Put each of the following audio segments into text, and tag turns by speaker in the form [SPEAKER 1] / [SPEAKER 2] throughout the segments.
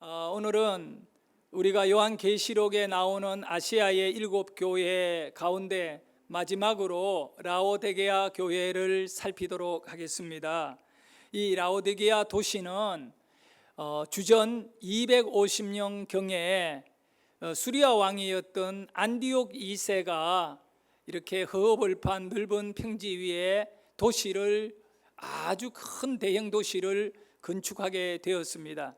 [SPEAKER 1] 오늘은 우리가 요한계시록에 나오는 아시아의 7교회 가운데 마지막으로 라오디게아 교회를 살피도록 하겠습니다. 이 라오디게아 도시는 주전 250년경에 수리아 왕이었던 안디옥 2세가 이렇게 허허벌판 넓은 평지 위에 도시를, 아주 큰 대형 도시를 건축하게 되었습니다.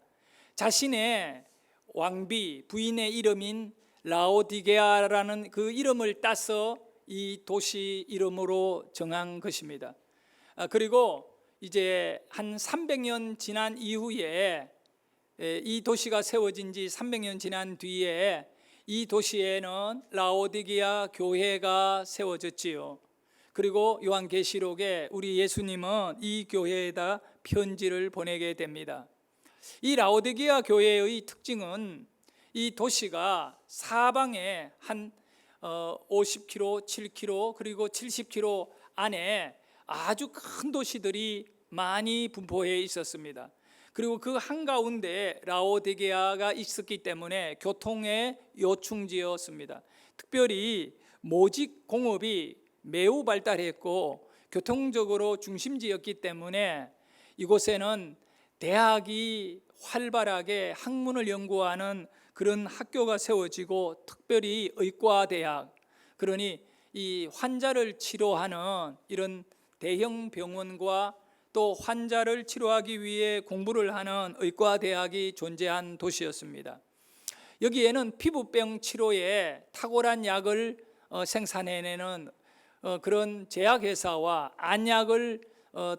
[SPEAKER 1] 자신의 왕비 부인의 이름인 라오디게아라는 그 이름을 따서 이 도시 이름으로 정한 것입니다. 그리고 이제 한 300년 지난 이후에, 이 도시가 세워진 지 300년 지난 뒤에 이 도시에는 라오디게아 교회가 세워졌지요. 그리고 요한계시록에 우리 예수님은 이 교회에다 편지를 보내게 됩니다. 이 라오디게아 교회의 특징은 이 도시가 사방에 한 50km, 7km 그리고 70km 안에 아주 큰 도시들이 많이 분포해 있었습니다. 그리고 그 한가운데 라오디게아가 있었기 때문에 교통의 요충지였습니다. 특별히 모직 공업이 매우 발달했고 교통적으로 중심지였기 때문에 이곳에는 대학이 활발하게 학문을 연구하는 그런 학교가 세워지고, 특별히 의과대학, 그러니 이 환자를 치료하는 이런 대형 병원과 또 환자를 치료하기 위해 공부를 하는 의과대학이 존재한 도시였습니다. 여기에는 피부병 치료에 탁월한 약을 생산해내는 그런 제약회사와 안약을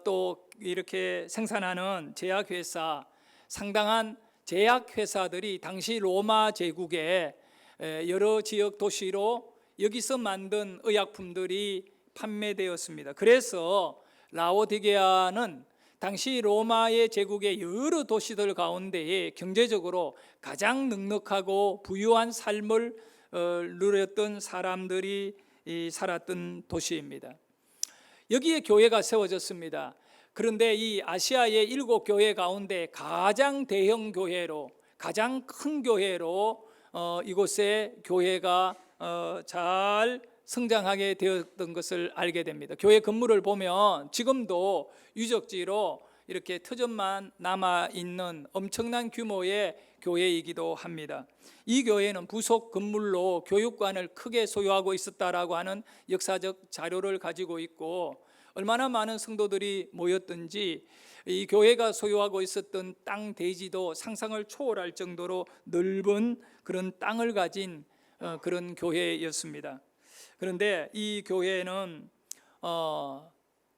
[SPEAKER 1] 또 이렇게 생산하는 제약회사, 상당한 제약회사들이 당시 로마 제국의 여러 지역 도시로 여기서 만든 의약품들이 판매되었습니다. 그래서 라오디게아는 당시 로마의 제국의 여러 도시들 가운데에 경제적으로 가장 넉넉하고 부유한 삶을 누렸던 사람들이 살았던 도시입니다. 여기에 교회가 세워졌습니다. 그런데 이 아시아의 7교회 가운데 가장 대형 교회로, 가장 큰 교회로 이곳에 교회가 잘 성장하게 되었던 것을 알게 됩니다. 교회 건물을 보면 지금도 유적지로 이렇게 터전만 남아있는 엄청난 규모의 교회이기도 합니다. 이 교회는 부속 건물로 교육관을 크게 소유하고 있었다라고 하는 역사적 자료를 가지고 있고, 얼마나 많은 성도들이 모였던지 이 교회가 소유하고 있었던 땅 대지도 상상을 초월할 정도로 넓은 그런 땅을 가진 그런 교회였습니다. 그런데 이 교회는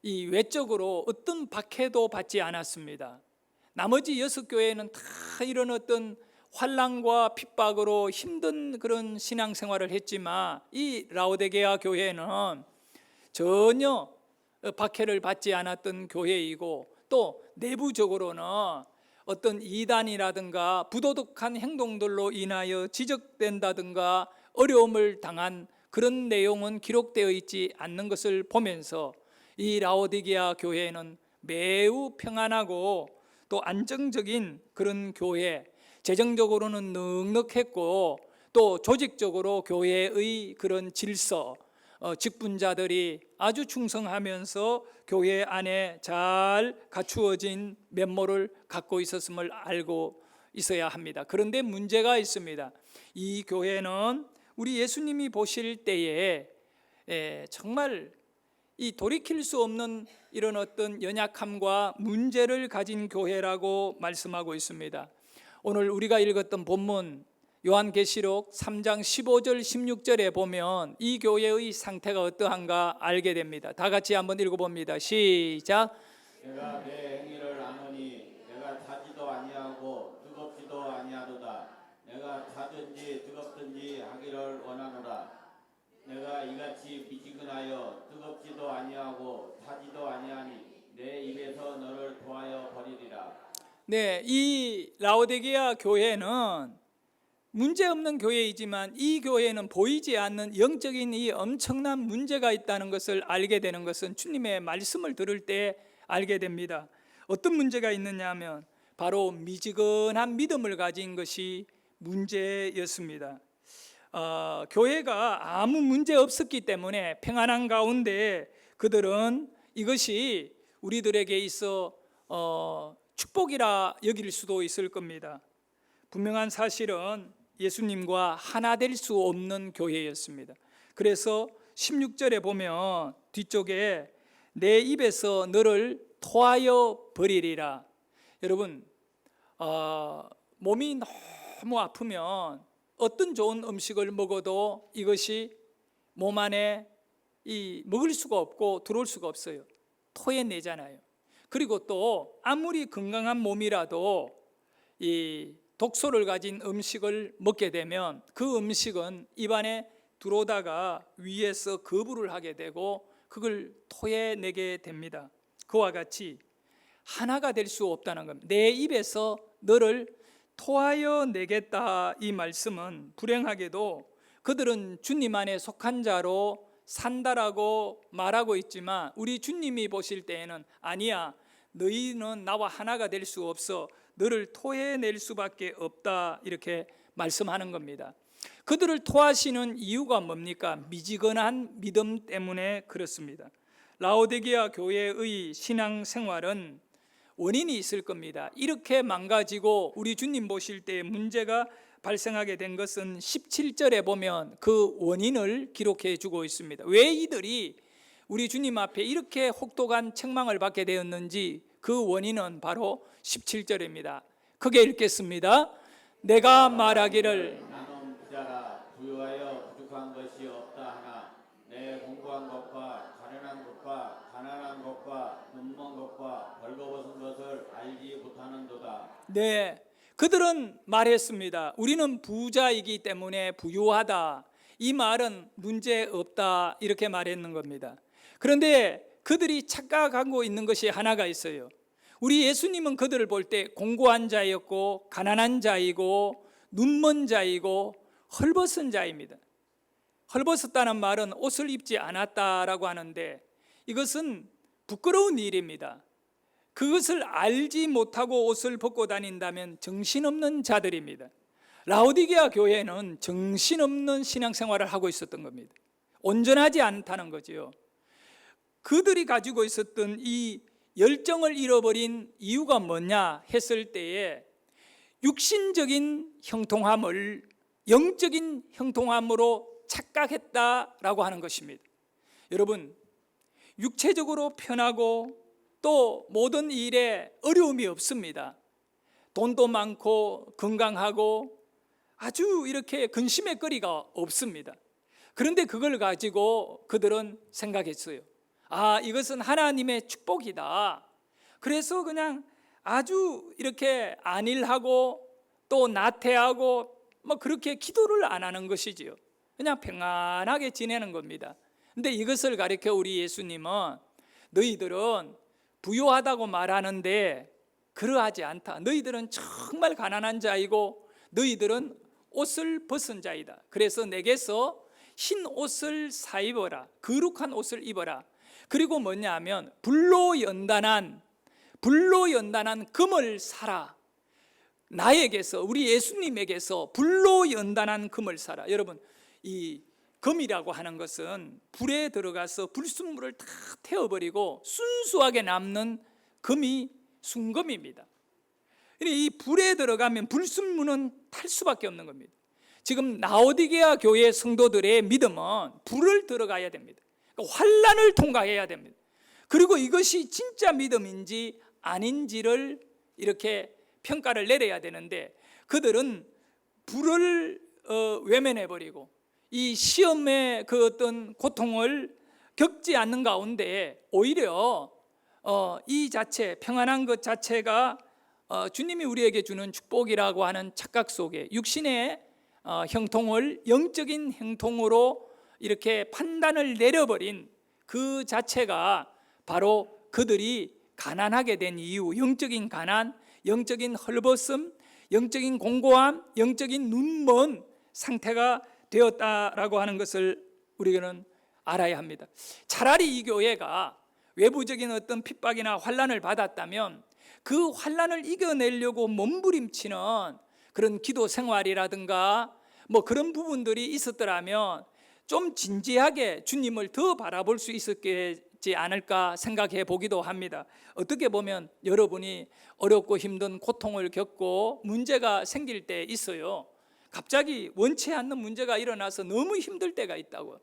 [SPEAKER 1] 이 외적으로 어떤 박해도 받지 않았습니다. 나머지 6교회는 다 이런 어떤 환난과 핍박으로 힘든 그런 신앙생활을 했지만, 이 라오디게아 교회는 전혀 박해를 받지 않았던 교회이고, 또 내부적으로는 어떤 이단이라든가 부도덕한 행동들로 인하여 지적된다든가 어려움을 당한 그런 내용은 기록되어 있지 않는 것을 보면서 이 라오디게아 교회는 매우 평안하고 또 안정적인 그런 교회, 재정적으로는 넉넉했고 또 조직적으로 교회의 그런 질서, 직분자들이 아주 충성하면서 교회 안에 잘 갖추어진 면모를 갖고 있었음을 알고 있어야 합니다. 그런데 문제가 있습니다. 이 교회는 우리 예수님이 보실 때에 정말 이 돌이킬 수 없는 이런 어떤 연약함과 문제를 가진 교회라고 말씀하고 있습니다. 오늘 우리가 읽었던 본문 요한계시록 3장 15절 16절에 보면 이 교회의 상태가 어떠한가 알게 됩니다. 다 같이 한번 읽어봅니다. 시작.
[SPEAKER 2] 내가 내 행위를 아노니 내가 타지도 아니하고 뜨겁지도 아니하도다. 내가 타든지 뜨겁든지 하기를 원하노라. 내가 이같이 미지근하여 뜨겁지도 아니하고 타지도 아니하니 내 입에서 너를 도하여 버리리라.
[SPEAKER 1] 네, 이 라오디게아 교회는 문제없는 교회이지만 이 교회는 보이지 않는 영적인 이 엄청난 문제가 있다는 것을 알게 되는 것은 주님의 말씀을 들을 때 알게 됩니다. 어떤 문제가 있느냐 하면 바로 미지근한 믿음을 가진 것이 문제였습니다. 교회가 아무 문제 없었기 때문에 평안한 가운데 그들은 이것이 우리들에게 있어 축복이라 여길 수도 있을 겁니다. 분명한 사실은 예수님과 하나 될 수 없는 교회였습니다. 그래서 16절에 보면 뒤쪽에 내 입에서 너를 토하여 버리리라. 여러분, 몸이 너무 아프면 어떤 좋은 음식을 먹어도 이것이 몸 안에 먹을 수가 없고 들어올 수가 없어요. 토해내잖아요. 그리고 또 아무리 건강한 몸이라도 이 독소를 가진 음식을 먹게 되면 그 음식은 입안에 들어오다가 위에서 거부를 하게 되고 그걸 토해내게 됩니다. 그와 같이 하나가 될 수 없다는 겁니다. 내 입에서 너를 토하여 내겠다, 이 말씀은 불행하게도 그들은 주님 안에 속한 자로 산다라고 말하고 있지만 우리 주님이 보실 때에는 아니야, 너희는 나와 하나가 될 수 없어, 너를 토해낼 수밖에 없다, 이렇게 말씀하는 겁니다. 그들을 토하시는 이유가 뭡니까? 미지근한 믿음 때문에 그렇습니다. 라오디게아 교회의 신앙생활은 원인이 있을 겁니다. 이렇게 망가지고 우리 주님 보실 때 문제가 발생하게 된 것은 17절에 보면 그 원인을 기록해 주고 있습니다. 왜 이들이 우리 주님 앞에 이렇게 혹독한 책망을 받게 되었는지 그 원인은 바로 17절입니다. 크게 읽겠습니다. 내가 말하기를
[SPEAKER 2] 나는 부자라 부유하여 부족한 것이 없다 하나 내 공부한 것과 가련한 것과 가난한 것과 눈먼 것과 벌거벗은 것을 알지 못하는도다.
[SPEAKER 1] 네, 그들은 말했습니다. 우리는 부자이기 때문에 부유하다. 이 말은 문제 없다, 이렇게 말했는 겁니다. 그런데 그들이 착각하고 있는 것이 하나가 있어요. 우리 예수님은 그들을 볼 때 공고한 자였고 가난한 자이고 눈먼 자이고 헐벗은 자입니다. 헐벗었다는 말은 옷을 입지 않았다라고 하는데 이것은 부끄러운 일입니다. 그것을 알지 못하고 옷을 벗고 다닌다면 정신없는 자들입니다. 라오디게아 교회는 정신없는 신앙생활을 하고 있었던 겁니다. 온전하지 않다는 거죠. 그들이 가지고 있었던 이 열정을 잃어버린 이유가 뭐냐 했을 때에 육신적인 형통함을 영적인 형통함으로 착각했다라고 하는 것입니다. 여러분, 육체적으로 편하고 또 모든 일에 어려움이 없습니다. 돈도 많고 건강하고 아주 이렇게 근심의 거리가 없습니다. 그런데 그걸 가지고 그들은 생각했어요. 아, 이것은 하나님의 축복이다. 그래서 그냥 아주 이렇게 안일하고 또 나태하고 뭐 그렇게 기도를 안 하는 것이지요. 그냥 평안하게 지내는 겁니다. 근데 이것을 가리켜 우리 예수님은 너희들은 부유하다고 말하는데 그러하지 않다. 너희들은 정말 가난한 자이고 너희들은 옷을 벗은 자이다. 그래서 내게서 흰 옷을 사입어라. 거룩한 옷을 입어라. 그리고 뭐냐면 불로 연단한 금을 사라. 나에게서, 우리 예수님에게서 불로 연단한 금을 사라. 여러분, 이 금이라고 하는 것은 불에 들어가서 불순물을 다 태워버리고 순수하게 남는 금이 순금입니다. 이 불에 들어가면 불순물은 탈 수밖에 없는 겁니다. 지금 라오디게아 교회 성도들의 믿음은 불을 들어가야 됩니다. 그러니까 환난을 통과해야 됩니다. 그리고 이것이 진짜 믿음인지 아닌지를 이렇게 평가를 내려야 되는데 그들은 불을 외면해버리고 이 시험의 그 어떤 고통을 겪지 않는 가운데 오히려 이 자체, 평안한 것 자체가 주님이 우리에게 주는 축복이라고 하는 착각 속에 육신의 형통을 영적인 형통으로 이렇게 판단을 내려버린 그 자체가 바로 그들이 가난하게 된 이유, 영적인 가난, 영적인 헐벗음, 영적인 공고함, 영적인 눈먼 상태가 되었다라고 하는 것을 우리는 알아야 합니다. 차라리 이 교회가 외부적인 어떤 핍박이나 환난을 받았다면 그 환난을 이겨내려고 몸부림치는 그런 기도 생활이라든가 뭐 그런 부분들이 있었더라면 좀 진지하게 주님을 더 바라볼 수 있었지 않을까 생각해 보기도 합니다. 어떻게 보면 여러분이 어렵고 힘든 고통을 겪고 문제가 생길 때 있어요. 갑자기 원치 않는 문제가 일어나서 너무 힘들 때가 있다고.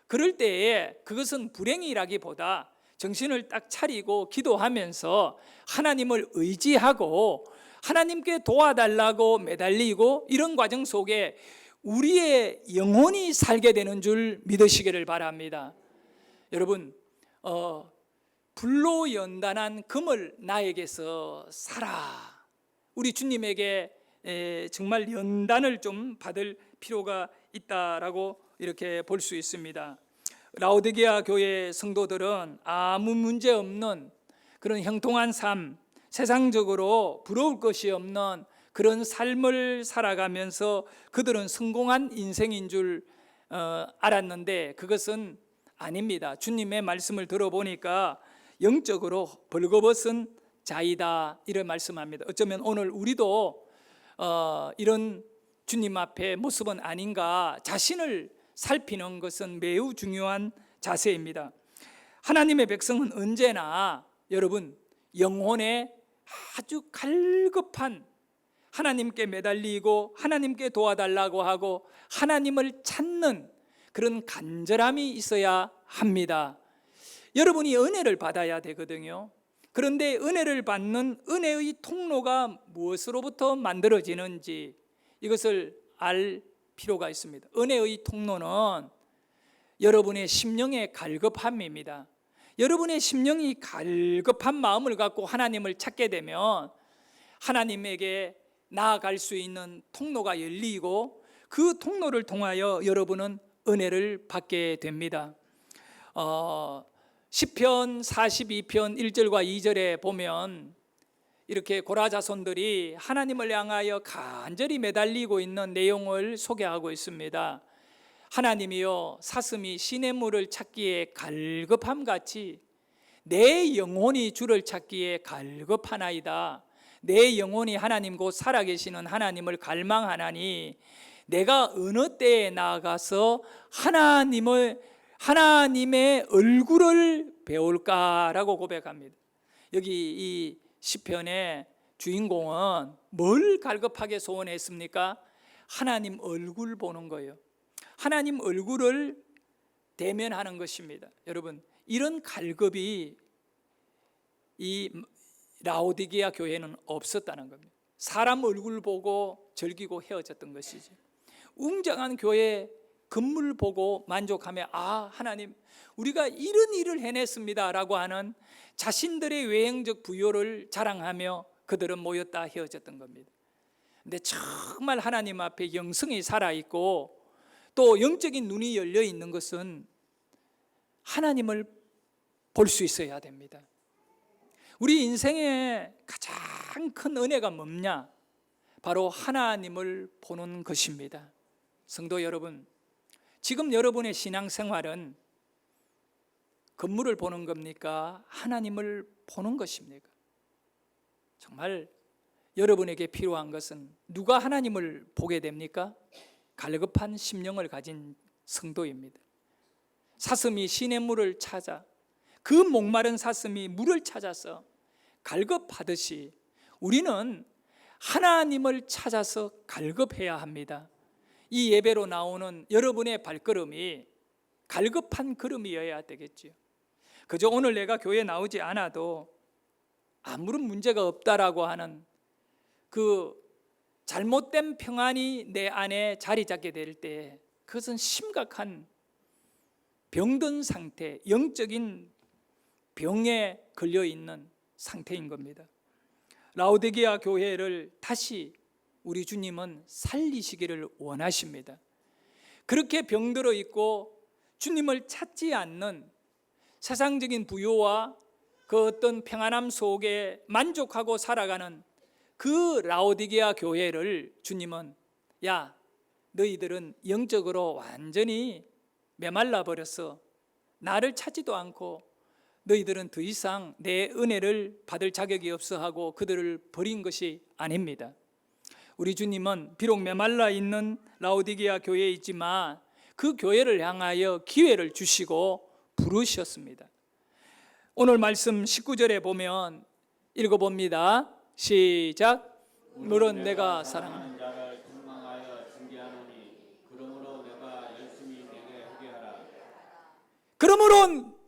[SPEAKER 1] 그럴 때에 그것은 불행이라기보다 정신을 딱 차리고 기도하면서 하나님을 의지하고 하나님께 도와달라고 매달리고 이런 과정 속에 우리의 영혼이 살게 되는 줄 믿으시기를 바랍니다. 여러분, 불로 연단한 금을 나에게서 사라. 우리 주님에게 정말 연단을 좀 받을 필요가 있다라고 이렇게 볼 수 있습니다. 라오디게아 교회 성도들은 아무 문제 없는 그런 형통한 삶, 세상적으로 부러울 것이 없는 그런 삶을 살아가면서 그들은 성공한 인생인 줄 알았는데 그것은 아닙니다. 주님의 말씀을 들어보니까 영적으로 벌거벗은 자이다 이런 말씀합니다. 어쩌면 오늘 우리도 이런 주님 앞에 모습은 아닌가 자신을 살피는 것은 매우 중요한 자세입니다. 하나님의 백성은 언제나 여러분 영혼에 아주 갈급한 하나님께 매달리고 하나님께 도와달라고 하고 하나님을 찾는 그런 간절함이 있어야 합니다. 여러분이 은혜를 받아야 되거든요. 그런데 은혜를 받는 은혜의 통로가 무엇으로부터 만들어지는지 이것을 알 필요가 있습니다. 은혜의 통로는 여러분의 심령의 갈급함입니다. 여러분의 심령이 갈급한 마음을 갖고 하나님을 찾게 되면 하나님에게 나아갈 수 있는 통로가 열리고 그 통로를 통하여 여러분은 은혜를 받게 됩니다. 시편 42편 1절과 2절에 보면 이렇게 고라 자손들이 하나님을 향하여 간절히 매달리고 있는 내용을 소개하고 있습니다. 하나님이여 사슴이 시냇물을 찾기에 갈급함같이 내 영혼이 주를 찾기에 갈급하나이다. 내 영혼이 하나님 곧 살아계시는 하나님을 갈망하나니 내가 어느 때에 나아가서 하나님의 얼굴을 배울까라고 고백합니다. 여기 이 시편의 주인공은 뭘 갈급하게 소원했습니까? 하나님 얼굴 보는 거예요. 하나님 얼굴을 대면하는 것입니다. 여러분, 이런 갈급이 이 라오디게아 교회는 없었다는 겁니다. 사람 얼굴 보고 즐기고 헤어졌던 것이죠. 웅장한 교회 건물 보고 만족하며 하나님 우리가 이런 일을 해냈습니다 라고 하는 자신들의 외형적 부요를 자랑하며 그들은 모였다 헤어졌던 겁니다. 근데 정말 하나님 앞에 영성이 살아있고 또 영적인 눈이 열려 있는 것은 하나님을 볼 수 있어야 됩니다. 우리 인생의 가장 큰 은혜가 뭐냐? 바로 하나님을 보는 것입니다. 성도 여러분, 지금 여러분의 신앙생활은 건물을 보는 겁니까? 하나님을 보는 것입니까? 정말 여러분에게 필요한 것은 누가 하나님을 보게 됩니까? 갈급한 심령을 가진 성도입니다. 사슴이 시냇물을 찾아 그 목마른 사슴이 물을 찾아서 갈급하듯이 우리는 하나님을 찾아서 갈급해야 합니다. 이 예배로 나오는 여러분의 발걸음이 갈급한 걸음이어야 되겠지요. 그저 오늘 내가 교회에 나오지 않아도 아무런 문제가 없다라고 하는 그 잘못된 평안이 내 안에 자리 잡게 될 때 그것은 심각한 병든 상태, 영적인 병에 걸려 있는 상태인 겁니다. 라오디게아 교회를 다시 우리 주님은 살리시기를 원하십니다. 그렇게 병들어 있고 주님을 찾지 않는 세상적인 부요와 그 어떤 평안함 속에 만족하고 살아가는 그 라오디게아 교회를 주님은 야, 너희들은 영적으로 완전히 메말라 버렸어. 나를 찾지도 않고 너희들은 더 이상 내 은혜를 받을 자격이 없어 하고 그들을 버린 것이 아닙니다. 우리 주님은 비록 메말라 있는 라오디게아 교회에 있지만 그 교회를 향하여 기회를 주시고 부르셨습니다. 오늘 말씀 19절에 보면 읽어봅니다. 시작. 물은 내가 사랑하는
[SPEAKER 2] 자를 책망하여 징계하노니 그러므로 내가 열심히 내게 회개하라.
[SPEAKER 1] 그러므로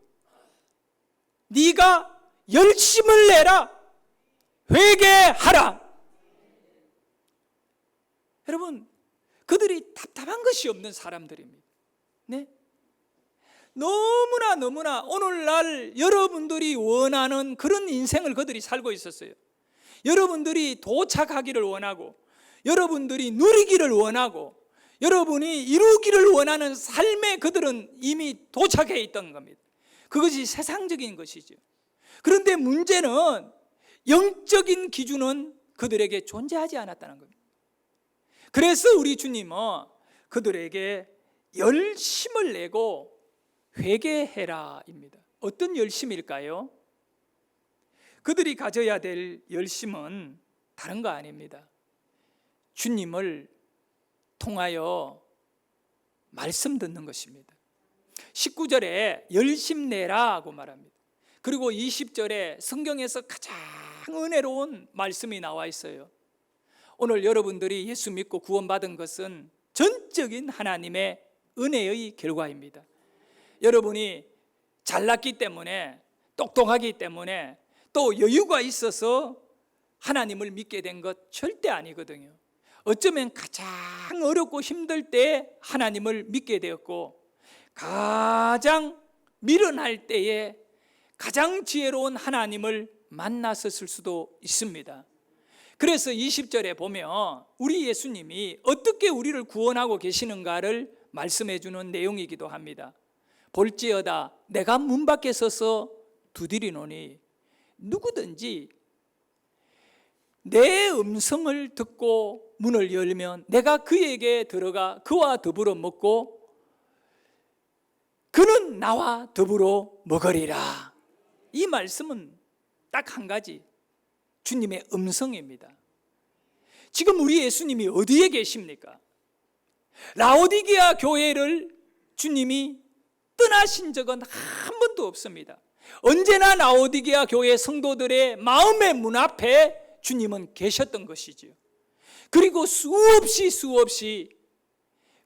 [SPEAKER 1] 네가 열심을 내라. 회개하라. 여러분, 그들이 답답한 것이 없는 사람들입니다. 네? 너무나 오늘날 여러분들이 원하는 그런 인생을 그들이 살고 있었어요. 여러분들이 도착하기를 원하고, 여러분들이 누리기를 원하고, 여러분이 이루기를 원하는 삶에 그들은 이미 도착해 있던 겁니다. 그것이 세상적인 것이죠. 그런데 문제는 영적인 기준은 그들에게 존재하지 않았다는 겁니다. 그래서 우리 주님은 그들에게 열심을 내고 회개해라입니다. 어떤 열심일까요? 그들이 가져야 될 열심은 다른 거 아닙니다. 주님을 통하여 말씀 듣는 것입니다. 19절에 열심 내라고 말합니다. 그리고 20절에 성경에서 가장 은혜로운 말씀이 나와 있어요. 오늘 여러분들이 예수 믿고 구원받은 것은 전적인 하나님의 은혜의 결과입니다. 여러분이 잘났기 때문에, 똑똑하기 때문에, 또 여유가 있어서 하나님을 믿게 된 것 절대 아니거든요. 어쩌면 가장 어렵고 힘들 때 하나님을 믿게 되었고, 가장 미련할 때에 가장 지혜로운 하나님을 만났었을 수도 있습니다. 그래서 20절에 보면 우리 예수님이 어떻게 우리를 구원하고 계시는가를 말씀해 주는 내용이기도 합니다. 볼지어다 내가 문 밖에 서서 두드리노니 누구든지 내 음성을 듣고 문을 열면 내가 그에게 들어가 그와 더불어 먹고 그는 나와 더불어 먹으리라. 이 말씀은 딱 한 가지, 주님의 음성입니다. 지금 우리 예수님이 어디에 계십니까? 라오디게아 교회를 주님이 떠나신 적은 한 번도 없습니다. 언제나 라오디게아 교회 성도들의 마음의 문 앞에 주님은 계셨던 것이지요. 그리고 수없이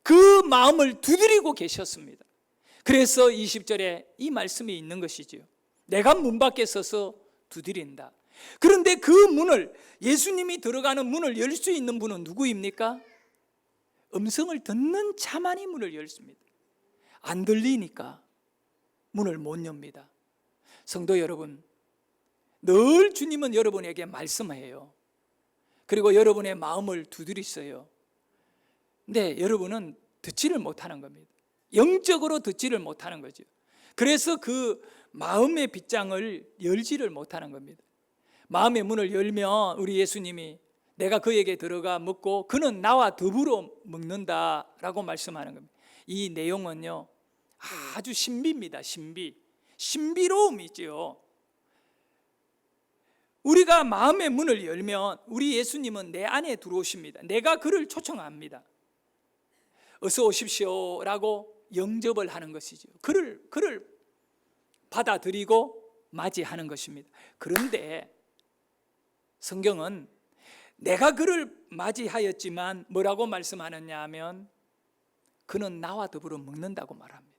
[SPEAKER 1] 그 마음을 두드리고 계셨습니다. 그래서 20절에 이 말씀이 있는 것이지요. 내가 문 밖에 서서 두드린다. 그런데 그 문을, 예수님이 들어가는 문을 열 수 있는 분은 누구입니까? 음성을 듣는 자만이 문을 열습니다. 안 들리니까 문을 못 엽니다. 성도 여러분, 늘 주님은 여러분에게 말씀해요. 그리고 여러분의 마음을 두드리세요. 근데 여러분은 듣지를 못하는 겁니다. 영적으로 듣지를 못하는 거죠. 그래서 그 마음의 빗장을 열지를 못하는 겁니다. 마음의 문을 열면 우리 예수님이 내가 그에게 들어가 먹고 그는 나와 더불어 먹는다라고 말씀하는 겁니다. 이 내용은요 아주 신비입니다. 신비로움이죠. 우리가 마음의 문을 열면 우리 예수님은 내 안에 들어오십니다. 내가 그를 초청합니다. 어서 오십시오라고 영접을 하는 것이죠. 그를 받아들이고 맞이하는 것입니다. 그런데 성경은 내가 그를 맞이하였지만 뭐라고 말씀하느냐 하면 그는 나와 더불어 먹는다고 말합니다.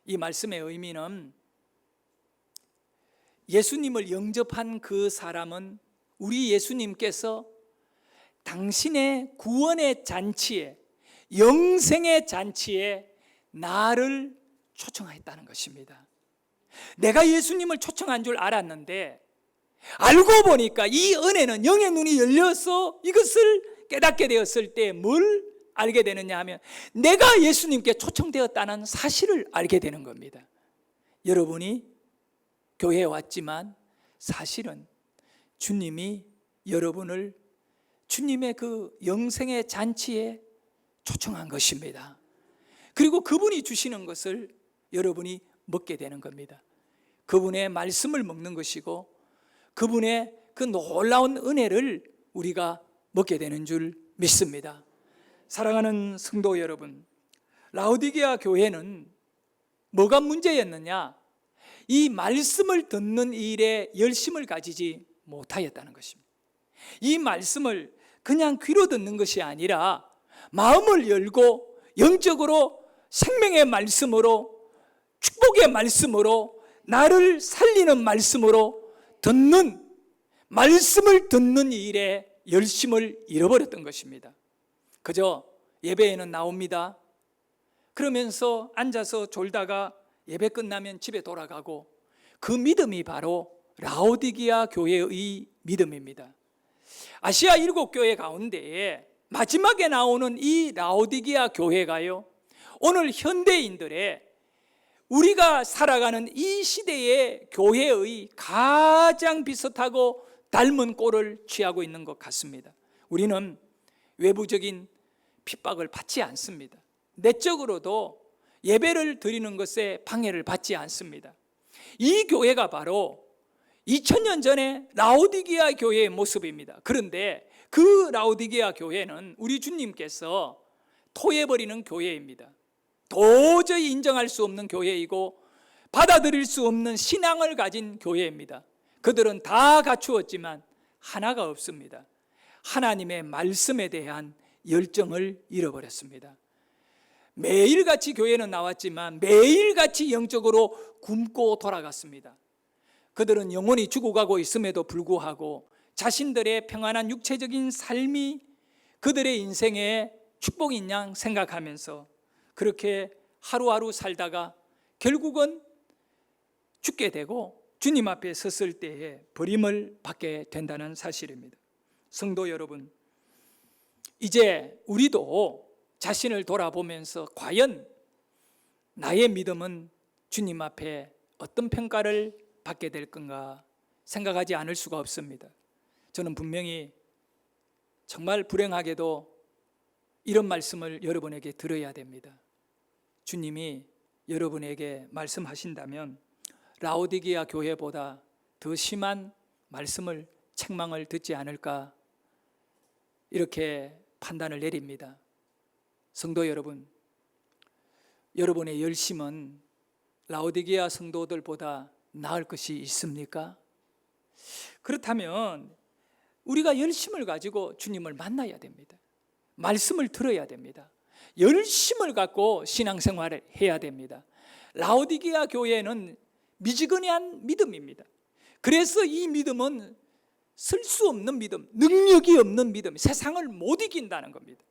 [SPEAKER 1] 이 말씀의 의미는 예수님을 영접한 그 사람은 우리 예수님께서 당신의 구원의 잔치에, 영생의 잔치에 나를 초청했다는 것입니다. 내가 예수님을 초청한 줄 알았는데 알고 보니까 이 은혜는 영의 눈이 열려서 이것을 깨닫게 되었을 때 뭘 알게 되느냐 하면 내가 예수님께 초청되었다는 사실을 알게 되는 겁니다. 여러분이 교회에 왔지만 사실은 주님이 여러분을 주님의 그 영생의 잔치에 초청한 것입니다. 그리고 그분이 주시는 것을 여러분이 먹게 되는 겁니다. 그분의 말씀을 먹는 것이고 그분의 그 놀라운 은혜를 우리가 먹게 되는 줄 믿습니다. 사랑하는 성도 여러분, 라오디게아 교회는 뭐가 문제였느냐? 이 말씀을 듣는 일에 열심을 가지지 못하였다는 것입니다. 이 말씀을 그냥 귀로 듣는 것이 아니라 마음을 열고 영적으로 생명의 말씀으로, 축복의 말씀으로, 나를 살리는 말씀으로 말씀을 듣는 일에 열심을 잃어버렸던 것입니다. 그저 예배에는 나옵니다. 그러면서 앉아서 졸다가 예배 끝나면 집에 돌아가고, 그 믿음이 바로 라오디게아 교회의 믿음입니다. 아시아 7교회 가운데에 마지막에 나오는 이 라오디게아 교회가요, 오늘 현대인들의, 우리가 살아가는 이 시대의 교회의 가장 비슷하고 닮은 꼴을 취하고 있는 것 같습니다. 우리는 외부적인 핍박을 받지 않습니다. 내적으로도 예배를 드리는 것에 방해를 받지 않습니다. 이 교회가 바로 2000년 전에 라오디게아 교회의 모습입니다. 그런데 그 라오디게아 교회는 우리 주님께서 토해버리는 교회입니다. 도저히 인정할 수 없는 교회이고 받아들일 수 없는 신앙을 가진 교회입니다. 그들은 다 갖추었지만 하나가 없습니다. 하나님의 말씀에 대한 열정을 잃어버렸습니다. 매일같이 교회는 나왔지만 매일같이 영적으로 굶고 돌아갔습니다. 그들은 영혼이 죽어가고 있음에도 불구하고 자신들의 평안한 육체적인 삶이 그들의 인생의 축복인 양 생각하면서 그렇게 하루하루 살다가 결국은 죽게 되고 주님 앞에 섰을 때에 버림을 받게 된다는 사실입니다. 성도 여러분, 이제 우리도 자신을 돌아보면서 과연 나의 믿음은 주님 앞에 어떤 평가를 받게 될 건가 생각하지 않을 수가 없습니다. 저는 분명히 정말 불행하게도 이런 말씀을 여러분에게 들어야 됩니다. 주님이 여러분에게 말씀하신다면 라오디게아 교회보다 더 심한 말씀을, 책망을 듣지 않을까, 이렇게 판단을 내립니다. 성도 여러분, 여러분의 열심은 라오디게아 성도들보다 나을 것이 있습니까? 그렇다면 우리가 열심을 가지고 주님을 만나야 됩니다. 말씀을 들어야 됩니다. 열심을 갖고 신앙생활을 해야 됩니다. 라오디게아 교회는 미지근한 믿음입니다. 그래서 이 믿음은 쓸 수 없는 믿음, 능력이 없는 믿음, 세상을 못 이긴다는 겁니다.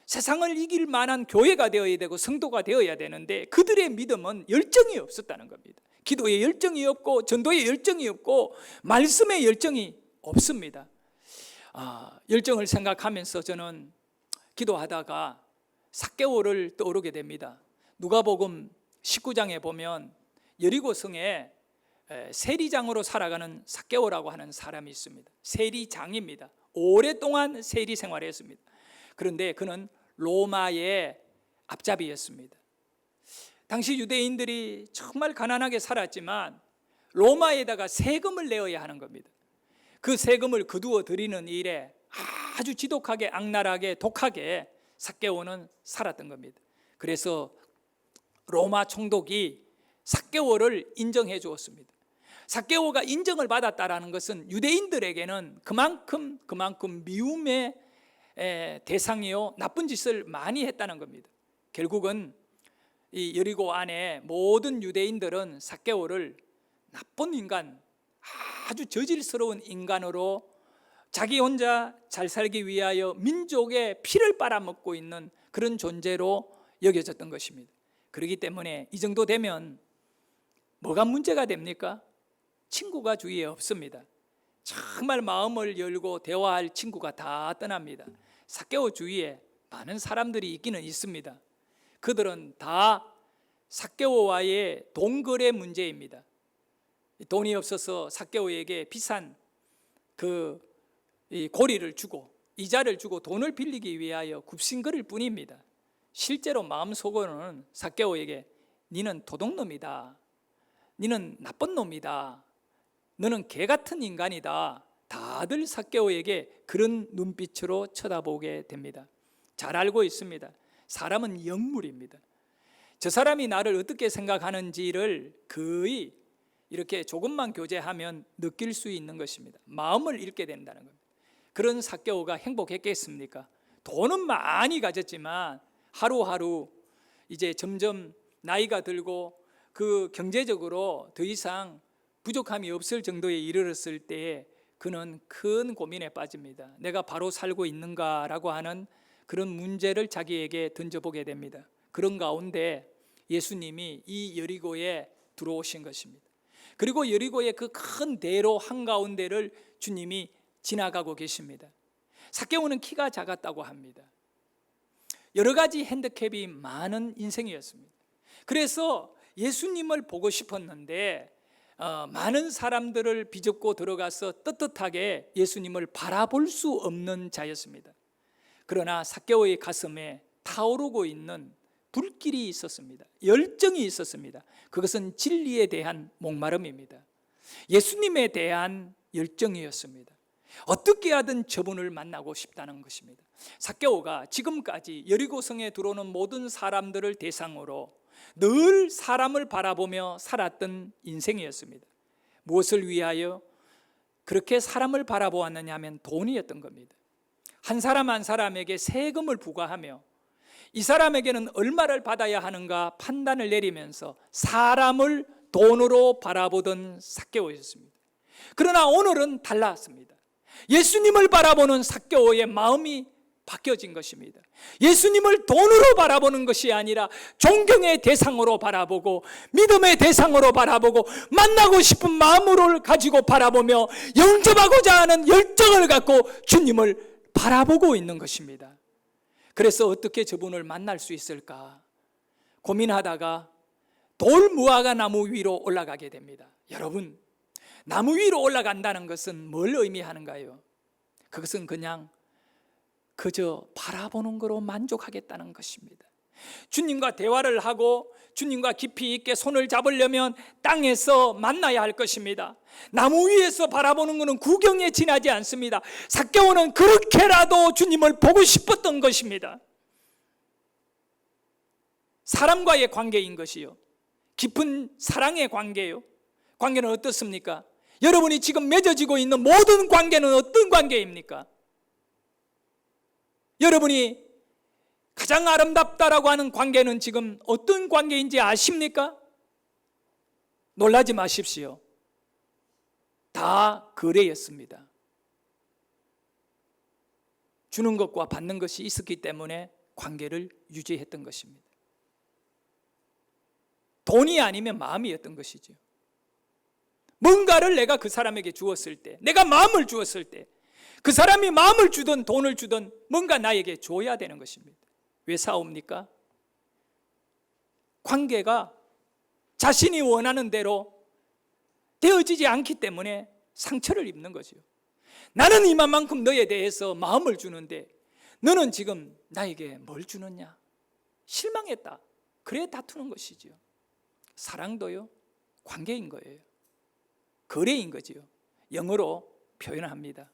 [SPEAKER 1] 세상을 이길 만한 교회가 되어야 되고 성도가 되어야 되는데 그들의 믿음은 열정이 없었다는 겁니다. 기도에 열정이 없고 전도에 열정이 없고 말씀에 열정이 없습니다. 열정을 생각하면서 저는 기도하다가 삭개오를 떠오르게 됩니다. 누가복음 19장에 보면 여리고성에 세리장으로 살아가는 삭개오라고 하는 사람이 있습니다. 세리장입니다. 오랫동안 세리 생활을 했습니다. 그런데 그는 로마의 앞잡이였습니다. 당시 유대인들이 정말 가난하게 살았지만 로마에다가 세금을 내어야 하는 겁니다. 그 세금을 거두어 드리는 일에 아주 지독하게, 악랄하게, 독하게 삭개오는 살았던 겁니다. 그래서 로마 총독이 삭개오를 인정해 주었습니다. 삭개오가 인정을 받았다라는 것은 유대인들에게는 그만큼 미움의 대상이요, 나쁜 짓을 많이 했다는 겁니다. 결국은 이 여리고 안에 모든 유대인들은 삭개오를 나쁜 인간, 아주 저질스러운 인간으로 자기 혼자 잘 살기 위하여 민족의 피를 빨아먹고 있는 그런 존재로 여겨졌던 것입니다. 그렇기 때문에 이 정도 되면 뭐가 문제가 됩니까? 친구가 주위에 없습니다. 정말 마음을 열고 대화할 친구가 다 떠납니다. 삭개오 주위에 많은 사람들이 있기는 있습니다. 그들은 다 삭개오와의 돈거래 문제입니다. 돈이 없어서 삭개오에게 비싼 이 고리를 주고 이자를 주고 돈을 빌리기 위하여 굽신거릴 뿐입니다. 실제로 마음속으로는 삭개오에게 니는 도둑놈이다, 너는 나쁜 놈이다, 너는 개 같은 인간이다, 다들 삭개오에게 그런 눈빛으로 쳐다보게 됩니다. 잘 알고 있습니다. 사람은 영물입니다. 저 사람이 나를 어떻게 생각하는지를 거의 이렇게 조금만 교제하면 느낄 수 있는 것입니다. 마음을 읽게 된다는 겁니다. 그런 삭개오가 행복했겠습니까? 돈은 많이 가졌지만 하루하루 이제 점점 나이가 들고 그 경제적으로 더 이상 부족함이 없을 정도에 이르렀을 때에 그는 큰 고민에 빠집니다. 내가 바로 살고 있는가라고 하는 그런 문제를 자기에게 던져보게 됩니다. 그런 가운데 예수님이 이 여리고에 들어오신 것입니다. 그리고 여리고의 그 큰 대로 한가운데를 주님이 지나가고 계십니다. 삭개오는 키가 작았다고 합니다. 여러 가지 핸디캡이 많은 인생이었습니다. 그래서 예수님을 보고 싶었는데 많은 사람들을 비집고 들어가서 떳떳하게 예수님을 바라볼 수 없는 자였습니다. 그러나 삭개오의 가슴에 타오르고 있는 불길이 있었습니다. 열정이 있었습니다. 그것은 진리에 대한 목마름입니다. 예수님에 대한 열정이었습니다. 어떻게 하든 저분을 만나고 싶다는 것입니다. 삭개오가 지금까지 여리고성에 들어오는 모든 사람들을 대상으로 늘 사람을 바라보며 살았던 인생이었습니다. 무엇을 위하여 그렇게 사람을 바라보았느냐 하면 돈이었던 겁니다. 한 사람 한 사람에게 세금을 부과하며 이 사람에게는 얼마를 받아야 하는가 판단을 내리면서 사람을 돈으로 바라보던 삭개오였습니다. 그러나 오늘은 달랐습니다. 예수님을 바라보는 삭개오의 마음이 바뀌어진 것입니다. 예수님을 돈으로 바라보는 것이 아니라 존경의 대상으로 바라보고 믿음의 대상으로 바라보고 만나고 싶은 마음을 가지고 바라보며 영접하고자 하는 열정을 갖고 주님을 바라보고 있는 것입니다. 그래서 어떻게 저분을 만날 수 있을까 고민하다가 돌무화과 나무 위로 올라가게 됩니다. 여러분, 나무 위로 올라간다는 것은 뭘 의미하는가요? 그것은 그냥 그저 바라보는 거로 만족하겠다는 것입니다. 주님과 대화를 하고 주님과 깊이 있게 손을 잡으려면 땅에서 만나야 할 것입니다. 나무 위에서 바라보는 것은 구경에 지나지 않습니다. 삭개오는 그렇게라도 주님을 보고 싶었던 것입니다. 사람과의 관계인 것이요, 깊은 사랑의 관계요. 관계는 어떻습니까? 여러분이 지금 맺어지고 있는 모든 관계는 어떤 관계입니까? 여러분이 가장 아름답다라고 하는 관계는 지금 어떤 관계인지 아십니까? 놀라지 마십시오. 다 거래였습니다. 주는 것과 받는 것이 있었기 때문에 관계를 유지했던 것입니다. 돈이 아니면 마음이었던 것이죠. 뭔가를 내가 그 사람에게 주었을 때, 내가 마음을 주었을 때, 그 사람이 마음을 주든 돈을 주든 뭔가 나에게 줘야 되는 것입니다. 왜 싸웁니까? 관계가 자신이 원하는 대로 되어지지 않기 때문에 상처를 입는 거죠. 나는 이만큼 너에 대해서 마음을 주는데 너는 지금 나에게 뭘 주느냐? 실망했다. 그래 다투는 것이죠. 사랑도요, 관계인 거예요. 거래인 거지요. 영어로 표현합니다.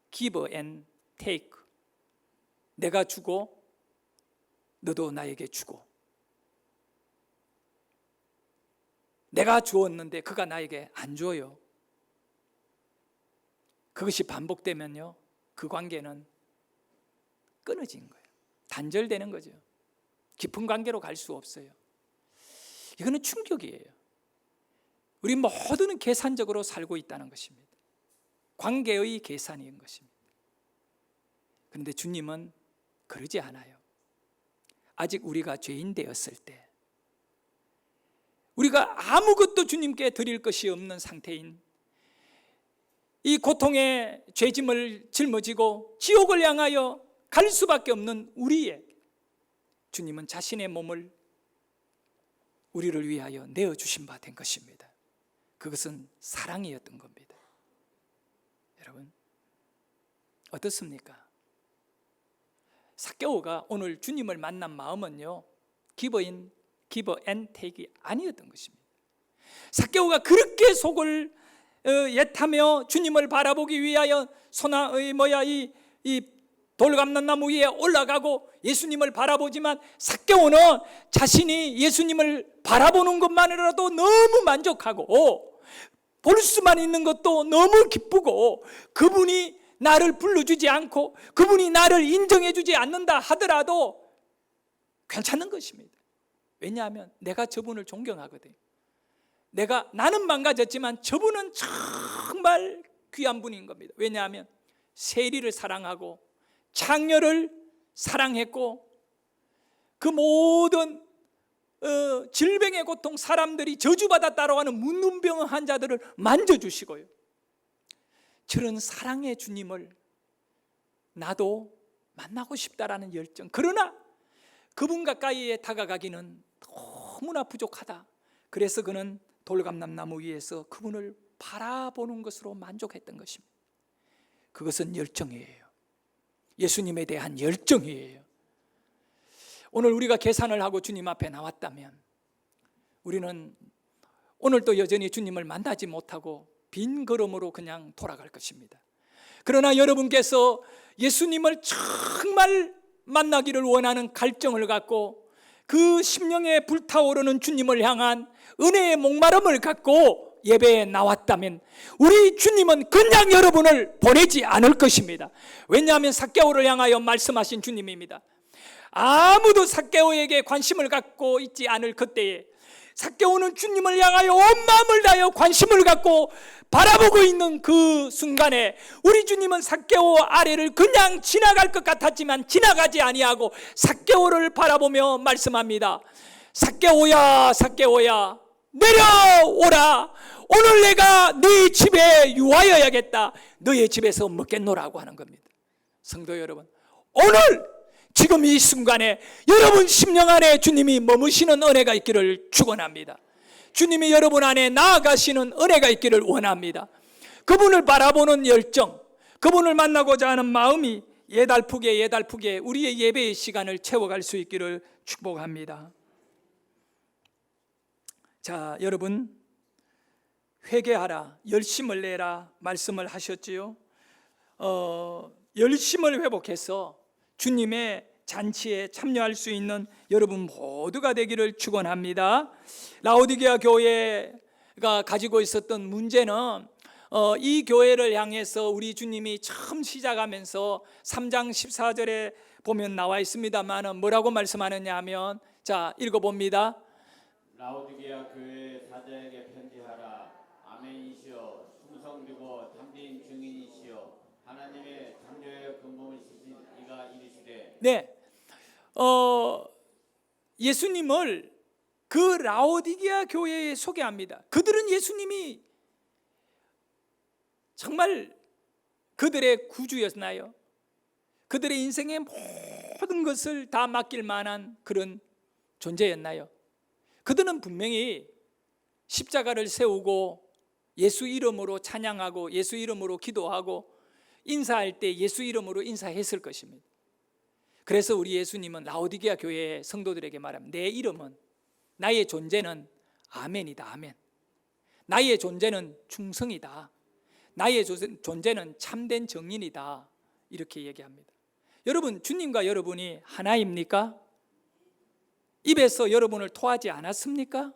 [SPEAKER 1] Give and take. 내가 주고 너도 나에게 주고, 내가 주었는데 그가 나에게 안 줘요. 그것이 반복되면요, 그 관계는 끊어진 거예요. 단절되는 거죠. 깊은 관계로 갈 수 없어요. 이거는 충격이에요. 우리 모두는 계산적으로 살고 있다는 것입니다. 관계의 계산인 것입니다. 그런데 주님은 그러지 않아요. 아직 우리가 죄인 되었을 때, 우리가 아무것도 주님께 드릴 것이 없는 상태인 이 고통의 죄짐을 짊어지고 지옥을 향하여 갈 수밖에 없는 우리의, 주님은 자신의 몸을 우리를 위하여 내어주신 바 된 것입니다. 그것은 사랑이었던 겁니다. 여러분, 어떻습니까? 삭개오가 오늘 주님을 만난 마음은요, give and take이 아니었던 것입니다. 삭개오가 그렇게 속을 애타며 주님을 바라보기 위하여 이 돌감람나무 위에 올라가고 예수님을 바라보지만 삭개오는 자신이 예수님을 바라보는 것만으로도 너무 만족하고 볼 수만 있는 것도 너무 기쁘고 그분이 나를 불러주지 않고 그분이 나를 인정해주지 않는다 하더라도 괜찮은 것입니다. 왜냐하면 내가 저분을 존경하거든요. 나는 망가졌지만 저분은 정말 귀한 분인 겁니다. 왜냐하면 세리를 사랑하고 창녀를 사랑했고 그 모든 질병의 고통, 사람들이 저주받았다고 하는 문둥병 환자들을 만져주시고요. 저런 사랑의 주님을 나도 만나고 싶다라는 열정. 그러나 그분 가까이에 다가가기는 너무나 부족하다. 그래서 그는 돌감람나무 위에서 그분을 바라보는 것으로 만족했던 것입니다. 그것은 열정이에요. 예수님에 대한 열정이에요. 오늘 우리가 계산을 하고 주님 앞에 나왔다면 우리는 오늘도 여전히 주님을 만나지 못하고 빈 걸음으로 그냥 돌아갈 것입니다. 그러나 여러분께서 예수님을 정말 만나기를 원하는 갈증을 갖고 그 심령에 불타오르는 주님을 향한 은혜의 목마름을 갖고 예배에 나왔다면 우리 주님은 그냥 여러분을 보내지 않을 것입니다. 왜냐하면 삭개오를 향하여 말씀하신 주님입니다. 아무도 삭개오에게 관심을 갖고 있지 않을 그때에 삭개오는 주님을 향하여 온 마음을 다하여 관심을 갖고 바라보고 있는 그 순간에 우리 주님은 삭개오 아래를 그냥 지나갈 것 같았지만 지나가지 아니하고 삭개오를 바라보며 말씀합니다. 삭개오야, 삭개오야, 내려오라. 오늘 내가 네 집에 유하여야겠다. 너의 집에서 먹겠노라고 하는 겁니다. 성도 여러분, 오늘 지금 이 순간에 여러분 심령 안에 주님이 머무시는 은혜가 있기를 축원합니다. 주님이 여러분 안에 나아가시는 은혜가 있기를 원합니다. 그분을 바라보는 열정, 그분을 만나고자 하는 마음이 예달프게 우리의 예배의 시간을 채워갈 수 있기를 축복합니다. 자, 여러분, 회개하라, 열심을 내라 말씀을 하셨지요. 열심을 회복해서 주님의 잔치에 참여할 수 있는 여러분 모두가 되기를 축원합니다. 라오디게아 교회가 가지고 있었던 문제는 이 교회를 향해서 우리 주님이 처음 시작하면서 3장 14절에 보면 나와 있습니다만 뭐라고 말씀하느냐 하면, 자, 읽어봅니다.
[SPEAKER 2] 라오디게아 교회 사자에게 편지하라. 아멘이시여, 충성되고 담대인 증인이시여, 하나님의 창조의 근본이시신 이가 이르시되.
[SPEAKER 1] 네, 예수님을 그 라오디게아 교회에 소개합니다. 그들은 예수님이 정말 그들의 구주였나요? 그들의 인생의 모든 것을 다 맡길 만한 그런 존재였나요? 그들은 분명히 십자가를 세우고 예수 이름으로 찬양하고 예수 이름으로 기도하고 인사할 때 예수 이름으로 인사했을 것입니다. 그래서 우리 예수님은 라오디게아 교회의 성도들에게 말합니다. 내 이름은, 나의 존재는 아멘이다. 아멘. 나의 존재는 충성이다. 나의 존재는 참된 정인이다. 이렇게 얘기합니다. 여러분, 주님과 여러분이 하나입니까? 입에서 여러분을 토하지 않았습니까?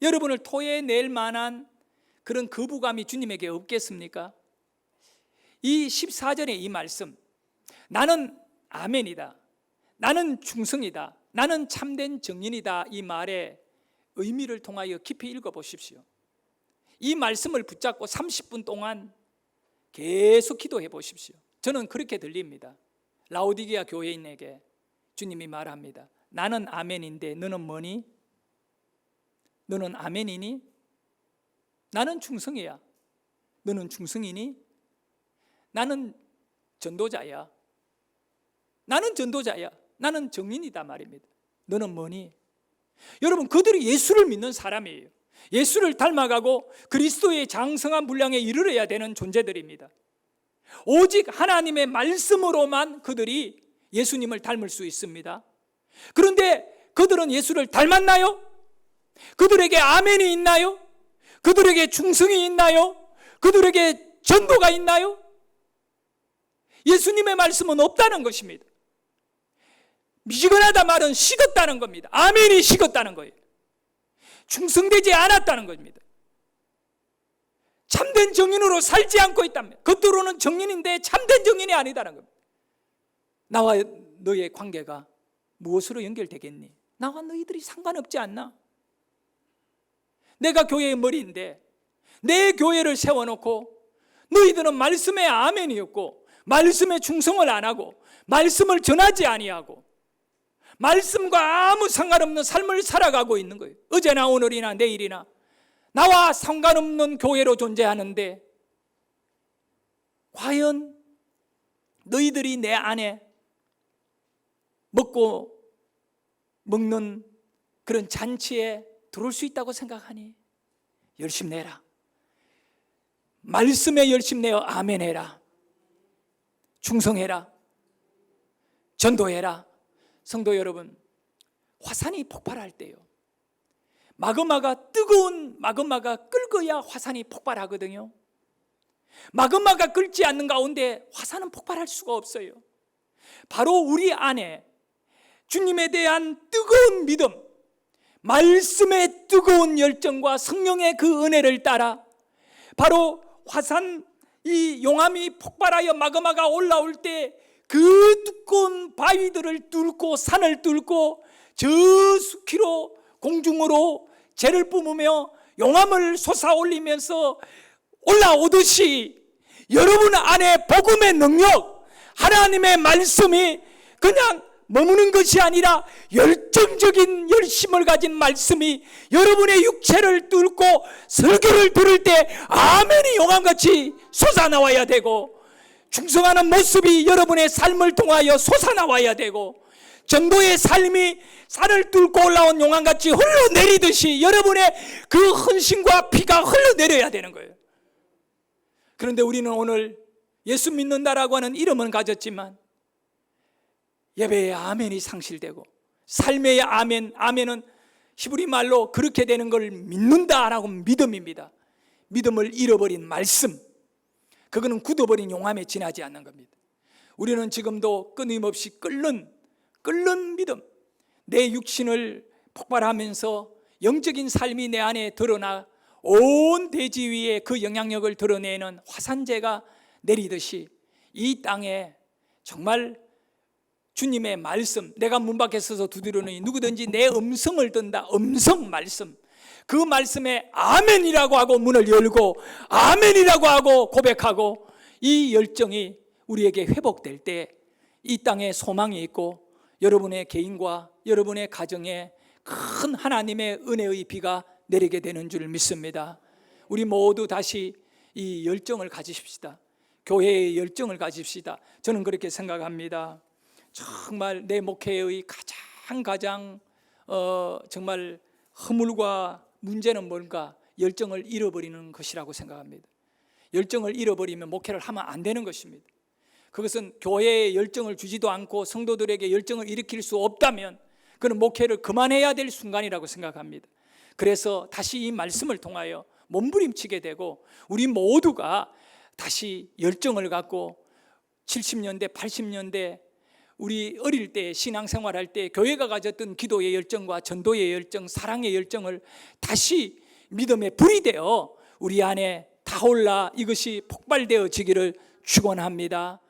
[SPEAKER 1] 여러분을 토해낼 만한 그런 거부감이 주님에게 없겠습니까? 이 14절의 이 말씀, 나는 아멘이다, 나는 충성이다, 나는 참된 정인이다, 이 말의 의미를 통하여 깊이 읽어보십시오. 이 말씀을 붙잡고 30분 동안 계속 기도해 보십시오. 저는 그렇게 들립니다. 라오디게아 교회인에게 주님이 말합니다. 나는 아멘인데 너는 뭐니? 너는 아멘이니? 나는 충성이야. 너는 충성이니? 나는 전도자야. 나는 전도자야. 나는 정인이다 말입니다. 너는 뭐니? 여러분, 그들이 예수를 믿는 사람이에요. 예수를 닮아가고 그리스도의 장성한 분량에 이르러야 되는 존재들입니다. 오직 하나님의 말씀으로만 그들이 예수님을 닮을 수 있습니다. 그런데 그들은 예수를 닮았나요? 그들에게 아멘이 있나요? 그들에게 충성이 있나요? 그들에게 전도가 있나요? 예수님의 말씀은 없다는 것입니다. 미지근하다 말은 식었다는 겁니다. 아멘이 식었다는 거예요. 충성되지 않았다는 겁니다. 참된 정인으로 살지 않고 있다면, 겉으로는 정인인데 참된 정인이 아니다는 겁니다. 나와 너의 관계가 무엇으로 연결되겠니? 나와 너희들이 상관없지 않나? 내가 교회의 머리인데 내 교회를 세워놓고 너희들은 말씀에 아멘이 없고 말씀에 충성을 안 하고 말씀을 전하지 아니하고 말씀과 아무 상관없는 삶을 살아가고 있는 거예요. 어제나 오늘이나 내일이나 나와 상관없는 교회로 존재하는데, 과연 너희들이 내 안에 먹고 먹는 그런 잔치에 들어올 수 있다고 생각하니? 열심 내라. 말씀에 열심 내어 아멘해라. 충성해라. 전도해라. 성도 여러분, 화산이 폭발할 때요, 마그마가, 뜨거운 마그마가 끓어야 화산이 폭발하거든요. 마그마가 끓지 않는 가운데 화산은 폭발할 수가 없어요. 바로 우리 안에 주님에 대한 뜨거운 믿음, 말씀의 뜨거운 열정과 성령의 그 은혜를 따라 바로 화산, 이 용암이 폭발하여 마그마가 올라올 때 그 두꺼운 바위들을 뚫고 산을 뚫고 저 수키로 공중으로 재를 뿜으며 용암을 솟아올리면서 올라오듯이 여러분 안에 복음의 능력, 하나님의 말씀이 그냥 머무는 것이 아니라 열정적인 열심을 가진 말씀이 여러분의 육체를 뚫고 설교를 들을 때 아멘이 용암같이 솟아나와야 되고, 충성하는 모습이 여러분의 삶을 통하여 솟아나와야 되고, 전도의 삶이 산을 뚫고 올라온 용암같이 흘러내리듯이 여러분의 그 헌신과 피가 흘러내려야 되는 거예요. 그런데 우리는 오늘 예수 믿는다라고 하는 이름은 가졌지만 예배의 아멘이 상실되고, 삶의 아멘은 히브리 말로 그렇게 되는 걸 믿는다라고 믿음입니다. 믿음을 잃어버린 말씀, 그거는 굳어버린 용암에 지나지 않는 겁니다. 우리는 지금도 끊임없이 끓는 믿음, 내 육신을 폭발하면서 영적인 삶이 내 안에 드러나 온 대지 위에 그 영향력을 드러내는 화산재가 내리듯이 이 땅에 정말 주님의 말씀, 내가 문 밖에 서서 두드리노니 누구든지 내 음성을 든다, 음성 말씀, 그 말씀에 아멘이라고 하고 문을 열고 아멘이라고 하고 고백하고, 이 열정이 우리에게 회복될 때 이 땅에 소망이 있고 여러분의 개인과 여러분의 가정에 큰 하나님의 은혜의 비가 내리게 되는 줄 믿습니다. 우리 모두 다시 이 열정을 가지십시다. 교회의 열정을 가집시다. 저는 그렇게 생각합니다. 정말 내 목회의 가장 정말 허물과 문제는 뭔가? 열정을 잃어버리는 것이라고 생각합니다. 열정을 잃어버리면 목회를 하면 안 되는 것입니다. 그것은 교회에 열정을 주지도 않고 성도들에게 열정을 일으킬 수 없다면 그는 목회를 그만해야 될 순간이라고 생각합니다. 그래서 다시 이 말씀을 통하여 몸부림치게 되고 우리 모두가 다시 열정을 갖고 70년대, 80년대 우리 어릴 때 신앙생활할 때 교회가 가졌던 기도의 열정과 전도의 열정, 사랑의 열정을 다시 믿음의 불이 되어 우리 안에 타올라 이것이 폭발되어지기를 축원합니다.